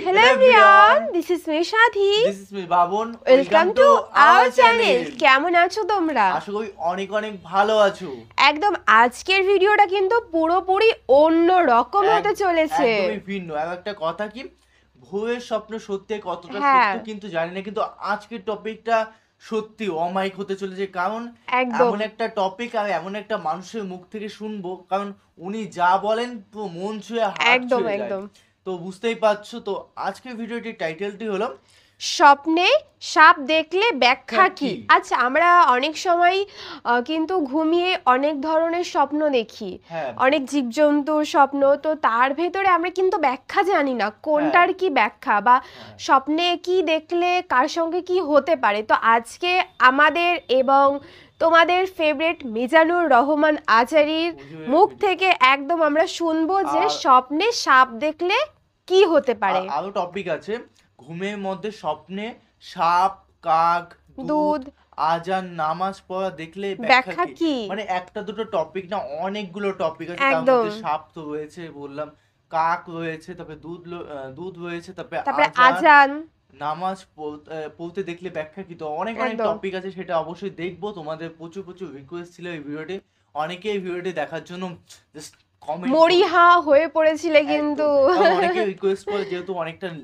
Hello everyone, this is me Shadhi. This is me Babun. Welcome to our channel. কেমন আছো তোমরা? আশা করি অনেক অনেক ভালো আছো। একদম আজকের ভিডিওটা কিন্তু পুরোপুরি অন্য রকম হতে চলেছে। একদমই ভিন্ন। একটা কথা কি ভোরের স্বপ্ন সত্যি কতটা সত্য কিন্তু জানি না, কিন্তু আজকের টপিকটা সত্যি অমায়িক হতে চলেছে, কারণ এমন একটা টপিক আর এমন একটা মানুষের মুখ থেকে শুনবো, কারণ উনি যা বলেন পুরো মন ছুঁয়ে হাত ছুঁয়ে যায়। তো বুঝতেই পারছো, তো আজকের ভিডিওটির টাইটেলটি হলো স্বপ্নে সাপ দেখলে ব্যাখ্যা কি। আচ্ছা, আমরা অনেক সময় কিন্তু ঘুমিয়ে অনেক ধরনের স্বপ্ন দেখি, অনেক জীবজন্তুর স্বপ্ন, তো তার ভেতরে আমরা কিন্তু ব্যাখ্যা জানি না কোনটার কি ব্যাখ্যা বা স্বপ্নে কি দেখলে কার সঙ্গে কি হতে পারে। তো আজকে আমাদের এবং তোমাদের ফেভারিট মিজানুর রহমান আচারীর মুখ থেকে একদম আমরা শুনবো যে স্বপ্নে সাপ দেখলে কি হতে পারে। আরো টপিক আছে ঘুমের মধ্যে স্বপ্নে সাপ, কাক, দুধ, আজান, নামাজ পড়া দেখলে ব্যাখ্যা কি। মানে একটা দুটো টপিক না, অনেকগুলো টপিক আছে। তার মধ্যে সাপ তো রয়েছে বললাম, কাক রয়েছে, তারপরে দুধ রয়েছে, তারপরে আজান, নামাজ পড়তে দেখলে ব্যাখ্যা কি। তো অনেক অনেক টপিক আছে, সেটা অবশ্যই দেখবো। তোমাদের প্রচুর প্রচুর রিকোয়েস্ট ছিল এই ভিডিওটি, অনেকে এই ভিডিওটি দেখার জন্য জাস্ট কমেন্ট মরিহা হয়ে পড়েছিলে, কিন্তু অনেকে রিকোয়েস্ট করে, যেহেতু অনেক দিন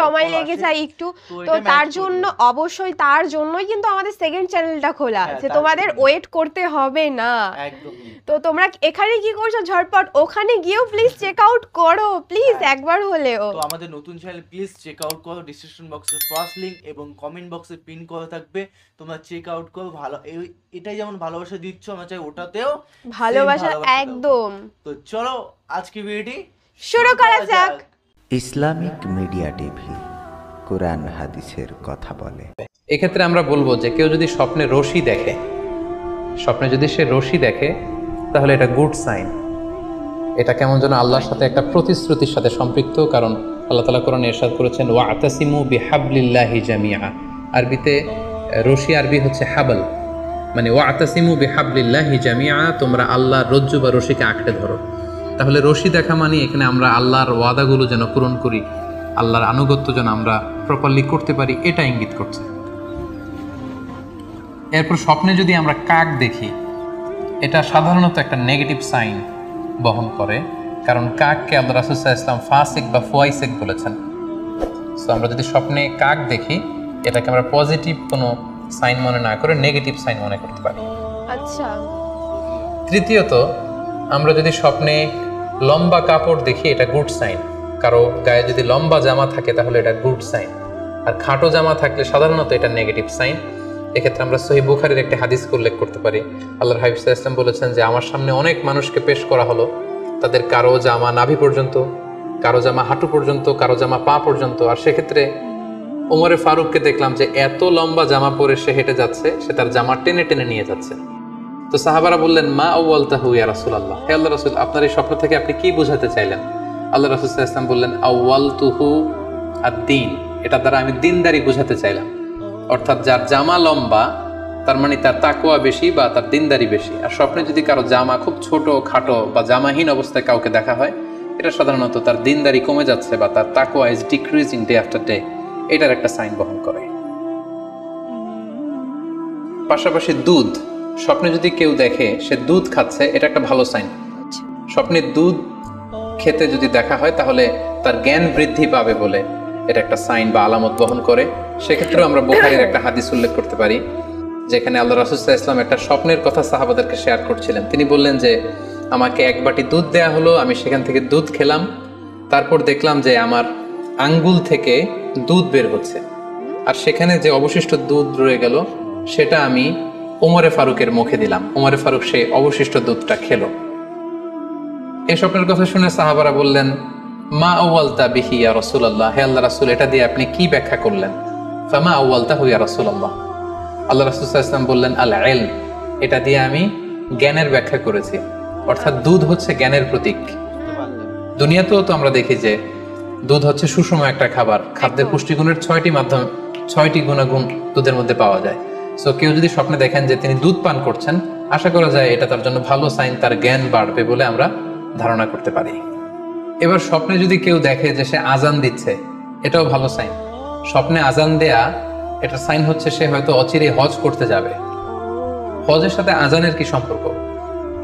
সময় লেগে যায় একটু, তো তার জন্য অবশ্যই তার জন্যই কিন্তু আমাদের সেকেন্ড চ্যানেলটা খোলা, যে তোমাদের ওয়েট করতে হবে না। তো তোমরা এখানে কি করছো, ঝটপট ওখানে গিয়েও প্লিজ চেক আউট করো, প্লিজ একবার হলেও। তো আমাদের নতুন চ্যানেল প্লিজ চেক আউট করো, ডিসক্রিপশন বক্সে ফার্স্ট লিংক এবং কমেন্ট বক্সে পিন করা থাকবে, তোমরা চেক আউট করো। ভালো এটাই যেমন ভালোবাসা দিচ্ছ, আমরা চাই ওটাতেও ভালোবাসা একদম। তো চলো আজকে ভিডিওটি শুরু করা যাক। ইসলামিক মিডিয়া টিভি, কোরআন হাদিসের কথা বলে। এক্ষেত্রে আমরা বলবো যে কেউ যদি স্বপ্নে রশি দেখে, স্বপ্নে যদি সে রশি দেখে, তাহলে এটা গুড সাইন। এটা কেমন যেন আল্লাহর সাথে একটা প্রতিশ্রুতির সাথে সম্পৃক্ত, কারণ আল্লাহ তাআলা কোরআনে ইরশাদ করেছেন ওয়াতাসিমু বিহাবলিল্লাহি জামিআ। আরবিতে রশি আরবি হচ্ছে হাবল, মানে ওয়াতাসিমু বিহাবলিল্লাহি জামিআ, তোমরা আল্লাহর রজ্জু বা রশিকে আঁকড়ে ধরো। তাহলে রশি দেখা মানে এখানে আমরা আল্লাহর ওয়াদাগুলো যেন পূরণ করি, আল্লাহর আনুগত্য যেন আমরা প্রপারলি করতে পারি, এটা ইঙ্গিত করছে। এরপর স্বপ্নে যদি আমরা কাক দেখি, এটা সাধারণত একটা নেগেটিভ সাইন বহন করে, কারণ কাককে আল্লাহ রাসূল সাল্লাল্লাহু আলাইহি ওয়াসাল্লাম ফাসিক বা ফুয়াইসিক বলেছেন। সো আমরা যদি স্বপ্নে কাক দেখি, এটাকে আমরা পজিটিভ কোনো সাইন মনে না করে নেগেটিভ সাইন মনে করতে পারি। আচ্ছা, তৃতীয়ত, আমরা যদি স্বপ্নে লম্বা কাপড় দেখি, এটা গুড সাইন। কারো গায়ে যদি লম্বা জামা থাকে তাহলে এটা গুড সাইন, আর খাটো জামা থাকলে সাধারণত এটা নেগেটিভ সাইন। এক্ষেত্রে আমরা সহিহ বুখারীর একটি হাদিস উল্লেখ করতে পারি। আল্লাহর হাবিব সাল্লাল্লাহু আলাইহি ওয়াসাল্লাম বলেছেন যে আমার সামনে অনেক মানুষকে পেশ করা হলো, তাদের কারো জামা নাভি পর্যন্ত, কারো জামা হাঁটু পর্যন্ত, কারো জামা পা পর্যন্ত। আর সেক্ষেত্রে ওমরে ফারুককে দেখলাম যে এত লম্বা জামা পরে সে হেঁটে যাচ্ছে, সে তার জামা টেনে টেনে নিয়ে যাচ্ছে। তো সাহাবারা বললেন মা আউয়ালতাহু ইয়া রাসূলুল্লাহ, হে আল্লাহর রাসূল, আপনার এই স্বপ্ন থেকে আপনি কি বোঝাতে চাইলেন? আল্লাহ রাসূল সাল্লাল্লাহু আলাইহি ওয়াসাল্লাম বললেন আউয়ালতুহু আদ-দীন, এটা দ্বারা আমি দ্বীনদারি বোঝাতে চাইলাম। অর্থাৎ যার জামা লম্বা তার মানে তার তাকওয়া বেশি বা তার দ্বীনদারি বেশি। আর স্বপ্নে যদি কারো জামা খুব ছোট খাটো বা জামাহীন অবস্থায় কাউকে দেখা হয়, এটা সাধারণত তার দ্বীনদারি কমে যাচ্ছে বা তার তাকওয়া is decreasing day after day, এটার একটা সাইন বহন করে। পাশাপাশি দুধ, স্বপ্নে যদি কেউ দেখে সে দুধ খাচ্ছে, এটা একটা ভালো সাইন। স্বপ্নে দুধ খেতে যদি দেখা হয় তাহলে তার জ্ঞান বৃদ্ধি পাবে বলে এটা একটা সাইন বা আলামত বহন করে। সেক্ষেত্রেও আমরা বুখারীর একটা হাদিস উল্লেখ করতে পারি, যেখানে আল্লাহ রাসূল সাল্লাল্লাহু আলাইহি ওয়াসাল্লাম একটা স্বপ্নের কথা সাহাবাদেরকে শেয়ার করছিলেন। তিনি বললেন যে আমাকে এক বাটি দুধ দেয়া হলো, আমি সেখান থেকে দুধ খেলাম, তারপর দেখলাম যে আমার আঙ্গুল থেকে দুধ বের হচ্ছে, আর সেখানে যে অবশিষ্ট দুধ রয়ে গেল সেটা আমি ওমরে ফারুকের মুখে দিলাম। ওমরে ফারুক সেই অবশিষ্ট দুধটা খেলো। এই স্বপ্নের কথা শুনে সাহাবারা বললেন মা আউয়ালতা বিহি ইয়া রাসূলুল্লাহ, হে আল্লাহর রাসূল, এটা দিয়ে আপনি কি ব্যাখ্যা করলেন? ফামা আউয়ালতাহু ইয়া রাসূলুল্লাহ, আল্লাহ রাসূল সাল্লাল্লাহু আলাইহি ওয়াসাল্লাম বললেন আল ইলম, এটা দিয়ে আমি জ্ঞানের ব্যাখ্যা করেছি। অর্থাৎ দুধ হচ্ছে জ্ঞানের প্রতীক। দুনিয়াতেও তো আমরা দেখি যে দুধ হচ্ছে সুষম একটা খাবার, খাদ্যের পুষ্টিগুণের 6টি গুণাগুণ দুধের মধ্যে পাওয়া যায়। সো কেউ যদি স্বপ্নে দেখেন যে তিনি দুধ পান করছেন, আশা করা যায় এটা তার জন্য ভালো সাইন, তার জ্ঞান বাড়বে বলে আমরা ধারণা করতে পারি। এবার স্বপ্নে যদি কেউ দেখে যে সে আজান দিচ্ছে, এটাও ভালো সাইন। স্বপ্নে আজান দেয়া এটা সাইন হচ্ছে সে হয়তো অচিরে হজ করতে যাবে। হজের সাথে আজানের কি সম্পর্ক?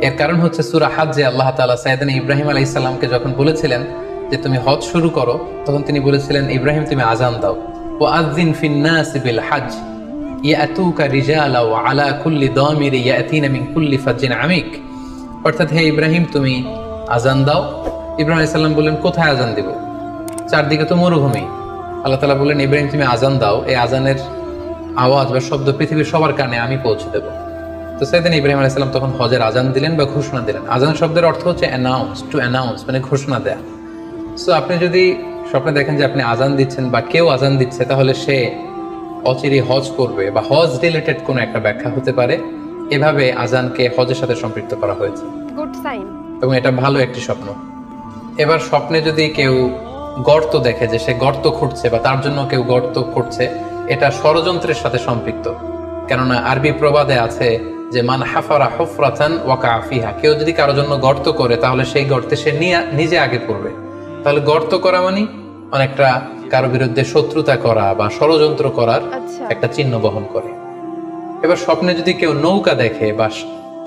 এর কারণ হচ্ছে সূরা হজ্জে আল্লাহ তাআলা সাইয়েদনা ইব্রাহিম আলাইহিস সালামকে যখন বলেছিলেন যে তুমি হজ শুরু করো, তখন তিনি বলেছিলেন ইব্রাহিম তুমি আজান দাও, ওয়াআযিন ফিন নাসি বিল হজ ইয়াতুকা রিজালা ওয়া আলা কুল্লি দামির ইয়াতিনা মিন কুল্লি ফাজ্জিন আমিক। অর্থাৎ হে ইব্রাহিম তুমি আজান দাও। ইব্রাহিম আলাইহিস সালাম বললেন কোথায় আজান দিব? চারদিকে তো মরুভূমি। আল্লাহ তাআলা বললেন ইব্রাহিম তুমি আজান দাও, এই আজানের আওয়াজ বা শব্দ পৃথিবীর সবার কানে আমি পৌঁছে দেব। তো সাইয়েদনা ইব্রাহিম আলাইহিস সালাম তখন হজের আজান দিলেন বা ঘোষণা দিলেন। আজান শব্দের অর্থ হচ্ছে অ্যানাউন্স, টু অ্যানাউন্স, মানে ঘোষণা দেয়া। সো আপনি যদি স্বপ্নে দেখেন যে আপনি আজান দিচ্ছেন বা কেউ আজান দিচ্ছে, তাহলে সে অচিরে হজ করবে বা হজ রিলেটেড কোনো একটা ব্যাখ্যা হতে পারে। এভাবে আজানকে হজের সাথে সম্পৃক্ত করা হয়েছে, গুড সাইন, এবং এটা ভালো একটি স্বপ্ন। এবার স্বপ্নে যদি কেউ গর্ত দেখে যে সে গর্ত খুঁড়ছে বা তার জন্য কেউ গর্ত খুঁড়ছে, এটা ষড়যন্ত্রের সাথে সম্পৃক্ত। কেননা আরবি প্রবাদে আছে যে মান হাফারা হুফরাতান ওয়াকা ফিহা, কেউ যদি কারোর জন্য গর্ত করে তাহলে সেই গর্তে সে নিজে আগে পড়বে। তাহলে গর্ত করা মানে অনেকটা কারো বিরুদ্ধে শত্রুতা করা বা ষড়যন্ত্র করার একটা চিহ্ন বহন করে। এবার স্বপ্নে যদি কেউ নৌকা দেখে বা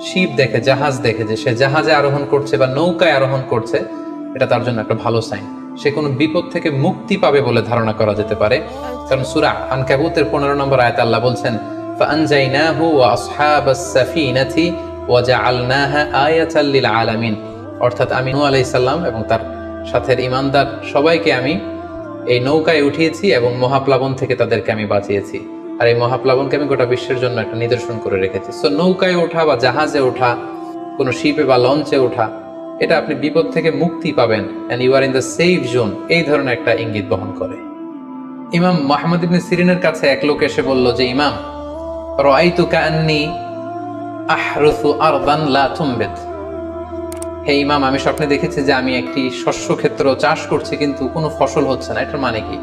শিপ দেখে, জাহাজ দেখে যে সে জাহাজে আরোহণ করছে বা নৌকায় আরোহণ করছে, এটা তার জন্য একটা ভালো সাইন। সে কোনো বিপদ থেকে মুক্তি পাবে বলে ধারণা করা যেতে পারে। কারণ সূরা আনকাবুতের 15 নম্বর আয়াতে আল্লাহ বলছেন ফাআনজাইনাহু ওয়া আসহাবাস সাফিনাতি ওয়া জাআলনাহা আয়াতাল লিল আলামিন। অর্থাৎ আমি নূহ আলাইহিস সালাম এবং তার সাথের ঈমানদার সবাইকে আমি এই নৌকায় উঠিয়েছি এবং মহাপ্লাবন থেকে তাদেরকে আমি বাঁচিয়েছি। আর এই মহাপ্লাবনকে আমি গোটা বিশ্বের জন্য একটা নিদর্শন করে রেখেছি। সো নৌকায় ওঠা বা জাহাজে ওঠা, কোনো শিপে বা লঞ্চে ওঠা, এটা আপনি বিপদ থেকে মুক্তি পাবেন, and you are in the safe zone, এই ধরনের একটা ইঙ্গিত বহন করে। ইমাম মুহাম্মদ ইবনে সিরিনের কাছে এক লোক এসে বলল যে ইমাম রাআইতু কাআন্নী আহরুসু আরদান লা তুমবিত, হে ইমাম আমি স্বপ্নে দেখেছি যে আমি একটি শস্য ক্ষেত্র চাষ করছি কিন্তু কোনো ফসল হচ্ছে না, এটার মানে কি?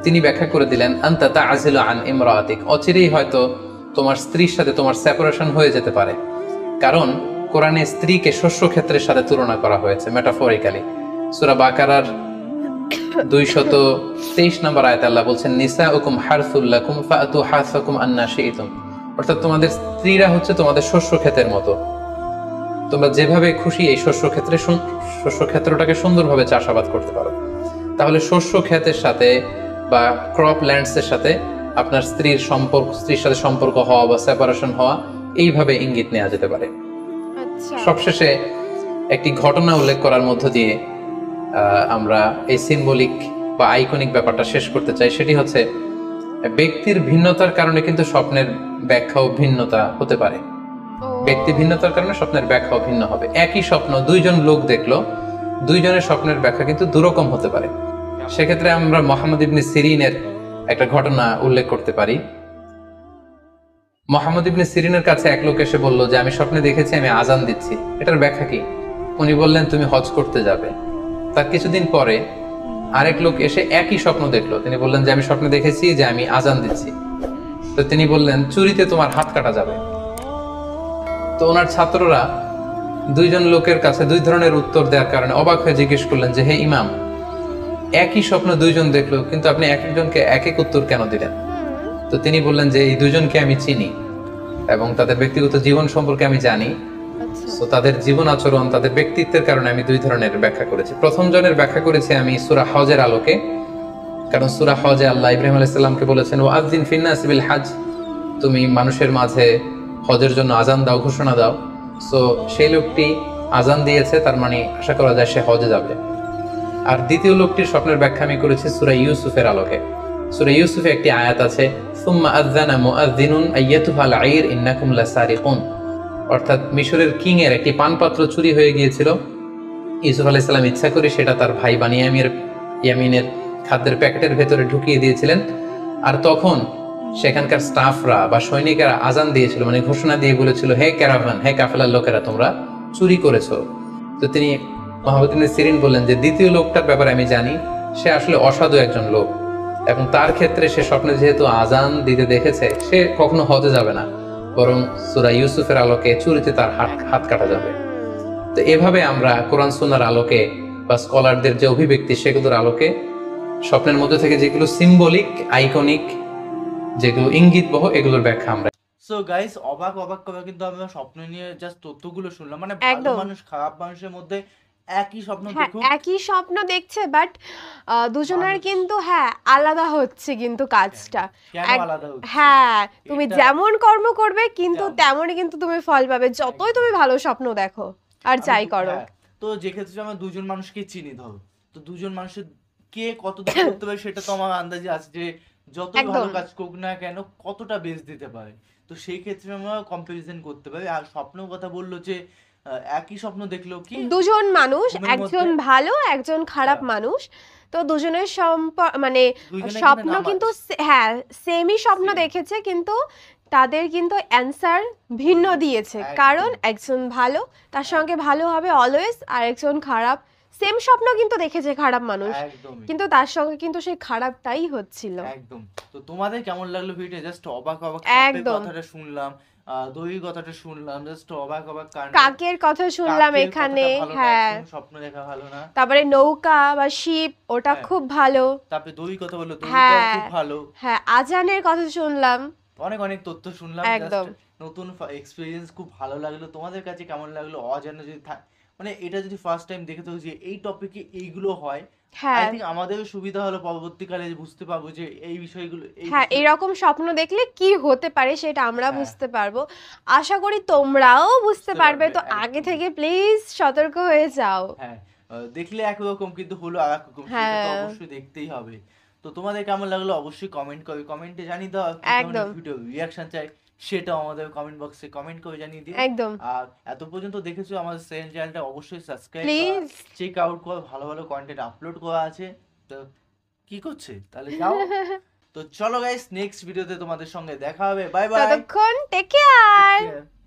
তিনি ব্যাখ্যা করে দিলেন আনতা তা'জিলু আন ইমরাতিক, অচিরেই হয়তো তোমার স্ত্রীর সাথে তোমার সেপারেশন হয়ে যেতে পারে। কারণ কোরআনে স্ত্রীকে শস্য ক্ষেত্রের সাথে তুলনা করা হয়েছে মেটাফরিক্যালি। সূরা বাকারার 223 নম্বর আয়াতে আল্লাহ বলছেন নিসাউকুম হারসুল লাকুম ফাআতু হারসাকুম আন্না শি'তুম, অর্থাৎ তোমাদের স্ত্রীরা হচ্ছে তোমাদের শস্য ক্ষেতের মতো, তোমরা যেভাবে খুশি এই শস্য ক্ষেত্রটাকে সুন্দরভাবে চাষাবাদ করতে পারো। তাহলে শস্য ক্ষেতের সাথে বা ক্রপ ল্যান্ডসের সাথে আপনার স্ত্রীর সাথে সম্পর্ক হওয়া বা সেপারেশন হওয়া, এইভাবে ইঙ্গিত নেওয়া যেতে পারে। সবশেষে একটি ঘটনা উল্লেখ করার মধ্য দিয়ে আমরা এই সিম্বলিক বা আইকনিক ব্যাপারটা শেষ করতে চাই। সেটি হচ্ছে ব্যক্তির ভিন্নতার কারণে কিন্তু স্বপ্নের ব্যাখ্যাও ভিন্নতা হতে পারে। ব্যক্তি ভিন্নতার কারণে স্বপ্নের ব্যাখ্যাও ভিন্ন হবে। একই স্বপ্ন দুইজন লোক দেখলো, দুইজনের স্বপ্নের ব্যাখ্যা কিন্তু দুরকম হতে পারে। সেক্ষেত্রে আমরা মুহাম্মদ ইবনে সিরিনের একটা ঘটনা উল্লেখ করতে পারি। মুহাম্মদ ইবনে সিরিনের কাছে এক লোক এসে বলল যে আমি স্বপ্নে দেখেছি আমি আজান দিচ্ছি, এটার ব্যাখ্যা কি? উনি বললেন তুমি হজ করতে যাবে। তার কিছুদিন পরে আরেক লোক এসে একই স্বপ্ন দেখলো, তিনি বললেন যে আমি স্বপ্নে দেখেছি যে আমি আজান দিচ্ছি। তো তিনি বললেন চুরিতে তোমার হাত কাটা যাবে। তো ওনার ছাত্ররা দুইজন লোকের কাছে দুই ধরনের উত্তর দেওয়ার কারণে অবাক হয়ে জিজ্ঞেস করলেন যে হে ইমাম, একই স্বপ্ন দুইজন দেখলো কিন্তু আপনি এক একজনকে এক এক উত্তর কেন দিলেন? তো তিনি বললেন যে এই দুজনকে আমি চিনি এবং তাদের ব্যক্তিগত জীবন সম্পর্কে আমি জানি। তো তাদের জীবন আচরণ, তাদের ব্যক্তিত্বের কারণে আমি দুই ধরনের ব্যাখ্যা করেছি। প্রথম জনের ব্যাখ্যা করেছি আমি সূরা হজের আলোকে, কারণ সূরা হজে আল্লাহ ইব্রাহিম আলাইহিস সালামকে বলেছেন ওয়াযিন ফিন নাসি বিল হজ, তুমি মানুষের মাঝে হজের জন্য আজান দাও, ঘোষণা দাও। সো সেই লোকটি আজান দিয়েছে, তার মানে আশা করা যায় সে হজে যাবে। আর দ্বিতীয় লোকটির স্বপ্নের ব্যাখ্যা আমি করেছি সূরা ইউসুফের আলোকে। সূরা ইউসুফে একটি আয়াত আছে সুম্মা আযানা মুআযযিনুন আইয়াতুহাল আইর ইন্নাকুম লাসারিকুন, অর্থাৎ মিশরের কিং এর একটি পানপাত্র চুরি হয়ে গিয়েছিল। ইউসুফ আলাইহিস সালাম ইচ্ছা করে সেটা তার ভাই ইয়ামিনের খাদ্যের প্যাকেটের ভেতরে ঢুকিয়ে দিয়েছিলেন। আর তখন সেখানকার স্টাফরা বা সৈনিকেরা আজান দিয়েছিল, মানে ঘোষণা দিয়ে বলেছিল হে ক্যারাভান, হে কাফেলার লোকেরা তোমরা চুরি করেছো। তো তিনি মুহাম্মদ ইবনে সিরিন বললেন যে দ্বিতীয় লোকটার ব্যাপারে আমি জানি, সে আসলে অসাধু একজন লোক এবং তার ক্ষেত্রে সে স্বপ্নে যেহেতু আজান দিতে দেখেছে, সে কখনো হজে যাবে না, বরং সূরা ইউসুফের আলোকে চুরিতে তার হাত কাটা যাবে। তো এভাবে আমরা কোরআন সুন্নাহর আলোকে বা স্কলারদের যে অভিব্যক্তি সেগুলোর আলোকে স্বপ্নের মধ্যে থেকে যেগুলো সিম্বলিক, আইকনিক, যেগুলো ইঙ্গিতবহ, এগুলোর ব্যাখ্যা আমরা। সো গাইস, অবাক করে কিন্তু আমরা স্বপ্ন নিয়ে জাস্ট তথ্যগুলো শুনলাম, মানে ভালো একদম। মানুষ খারাপ মানুষের মধ্যে একই স্বপ্ন হ্যাঁ, দেখুক, একই স্বপ্ন দেখছে, বাট দুজনের মানুষ। কিন্তু হ্যাঁ আলাদা হচ্ছে কিন্তু কাজটা। কেন এক- আলাদা হচ্ছে? হ্যাঁ, তুমি এটা- যেমন কর্ম করবে কিন্তু তেমন। তেমনই কিন্তু তুমি ফল পাবে, যতই তুমি ভালো স্বপ্ন দেখো আর আমি যাই দু- করো। হ্যাঁ, তো যে ক্ষেত্রে আমরা দুজন মানুষকে চিনি, ধরো তো দুজন মানুষের কে কতদূর করতে পারে সেটা তো আমার আন্দাজে আছে, যে যতই ভালো একদম। কাজ করুক না কেন কতটা বেস্ট দিতে পারে। তো সেই ক্ষেত্রে আমরা কম্পারিজন করতে পারি। আর স্বপ্নের কথা বললো যে একই স্বপ্ন দেখলো কি দুজন মানুষ, ঘুমের একজন মধ্যে- ভালো একজন খারাপ হ্যাঁ। মানুষ, তো দুজনের মানে দুইজনে স্বপ্ন কিন্তু কিন্তু নামাজ। হ্যাঁ সেমই স্বপ্ন Same. দেখেছে, কিন্তু তাদের কিন্তু অ্যান্সার ভিন্ন দিয়েছে, একদম। কারণ একজন ভালো তার সঙ্গে ভালো হবে অলওয়েজ, আর একজন খারাপ সেম স্বপ্ন কিন্তু দেখেছে খারাপ মানুষ, একদমই কিন্তু তার সঙ্গে কিন্তু সেই খারাপটাই হচ্ছিল। একদম। তো তোমাদের কেমন লাগলো ভিডিও? জাস্ট অবাক একদম। কথাটা শুনলাম, দই কথাটা শুনলাম, জাস্ট অবাক কাণ্ড। কাকের কথা শুনলাম কাকের এখানে, কথাটা ভালো না, হ্যাঁ, একদম স্বপ্ন দেখা ভালো না। তারপরে নৌকা বা শিপ ওটা হ্যাঁ। খুব ভালো, তারপরে দই কথা বললো, দইটাও হ্যাঁ। খুব ভালো। হ্যাঁ আজানের কথা শুনলাম। অনেক তথ্য শুনলাম, একদম। জাস্ট নতুন এক্সপিরিয়েন্স, খুব ভালো লাগলো। তোমাদের কাছে কেমন লাগলো? অজানা যদি মানে এটা যদি ফার্স্ট টাইম দেখে থাকো যে এই টপিকে এইগুলো হয়, আই হ্যাঁ থিঙ্ক আমাদেরও সুবিধা হলো পরবর্তীকালে যে বুঝতে পারবো যে এই বিষয়গুলো হ্যাঁ, এরকম স্বপ্ন দেখলে কি হতে পারে সেটা আমরা হ্যাঁ। বুঝতে পারবো। আশা করি তোমরাও বুঝতে বুঝতে পারবে, পারবে, তো একদম। আগে থেকে প্লিজ সতর্ক হয়ে যাও। হ্যাঁ, দেখলে একরকম কিন্তু হলো আর এক রকম, সেটা তো হ্যাঁ। অবশ্যই দেখতেই হবে। তো তোমাদের কেমন লাগলো অবশ্যই কমেন্টে জানিয়ে দাও। আর কি একদম। ধরনের ভিডিও রিয়াকশন চাই সেটাও আমাদের কমেন্ট বক্সে কমেন্ট করে জানিয়ে দিও। একদম। আর এত পর্যন্ত দেখেছো আমাদের চ্যানেলটা অবশ্যই সাবস্ক্রাইব প্লিজ। চেক আউট করো, ভালো কন্টেন্ট আপলোড করা আছে। তো কি করছে তাহলে যাও। তো চলো গাইস, নেক্সট ভিডিওতে তোমাদের সঙ্গে দেখা হবে। Bye bye. ততক্ষণ টেক কেয়ার। Take care.